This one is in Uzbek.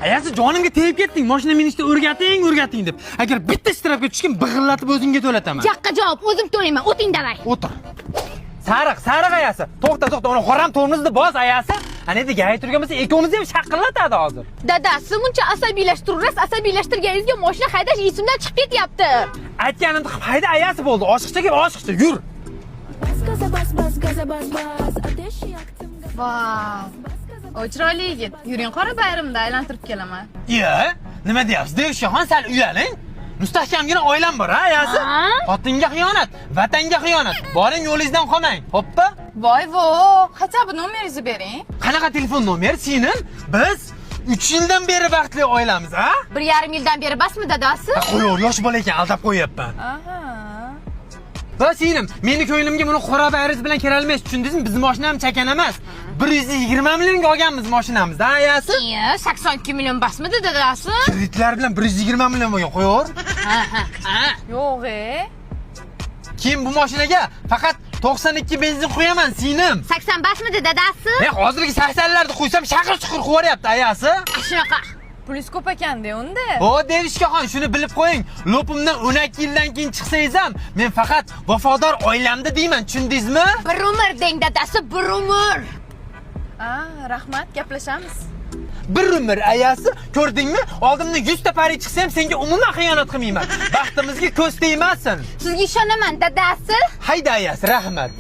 Ayasi jonimga tegib ketding. Mashina minishni o'rgating deb. Agar bitta ishtirokka tushgan big'illatib o'zingga to'lataman. Jaqqa javob, o'zim to'layman. O'ting davay. O'tir. Sariq ayasi. To'xta, uni xoram tormozni bos ayasi. Ana endi gay turgan bo'lsa, ikkovimizni ham shaqillatadi hozir. Dadasi muncha asabiylashtirganingizga mashina haydash esimdan chiqib ketyapti. Aytganimni qilib hayda ayasi bo'ldi. Oshiqcha yur. Vau. O chiroyli yigit. Yuring qora bayramda aylantirib kelaman. Nima deyapsiz? Devshixon sal uyaling. Mustahkamgina oilam bor, ayasi. Xotinga xiyonat, vatanga xiyonat. Boring yo'lingizdan qolmang. Xo'pmi? Voy, хотя бы nomeringizni bering. Qanaqa telefon nomeri singlim? Biz 3 yildan beri baxtli oilamiz, ha? 1,5 yildan beri basmi dadasi? Qo'yur, yosh bola ekan, aldab qo'yapman. Va singlim, meni ko'nglimga buni qora bayriz bilan kirolmaysiz, tushundingizmi? Biz mashinam chakan emas. 120 millionga olganmiz mashinamizni, ayasi? 82 million basmidi dadasi? Kreditlar bilan 120 million bo'lgan, qo'yur. Yo'q. Keyin bu mashinaga faqat 92 benzin qo'yaman, singlim. 80 basmidi dadasi? Hozirgi 80larni qo'ysam shaqir-chuqur qo'yaryapti, ayasi. Shunaqa. Pulis ko'p ekanda unda. Devishkaxon, shuni bilib qo'ying. Lopimdan 12 yildan keyin chiqsangiz ham, men faqat vafodor oilamda deyman, tushundingizmi? Bir umr deng dadasi, bir umr. Rahmat, gaplashamiz. Bir umr ayasi, ko'rdingmi? Oldimda 100 ta pari chiqsa ham senga umuman xiyonat qilmayman. Baxtimizga ko'z tegmasin. Sizga ishonaman dadasi. Hayda ayasi, rahmat.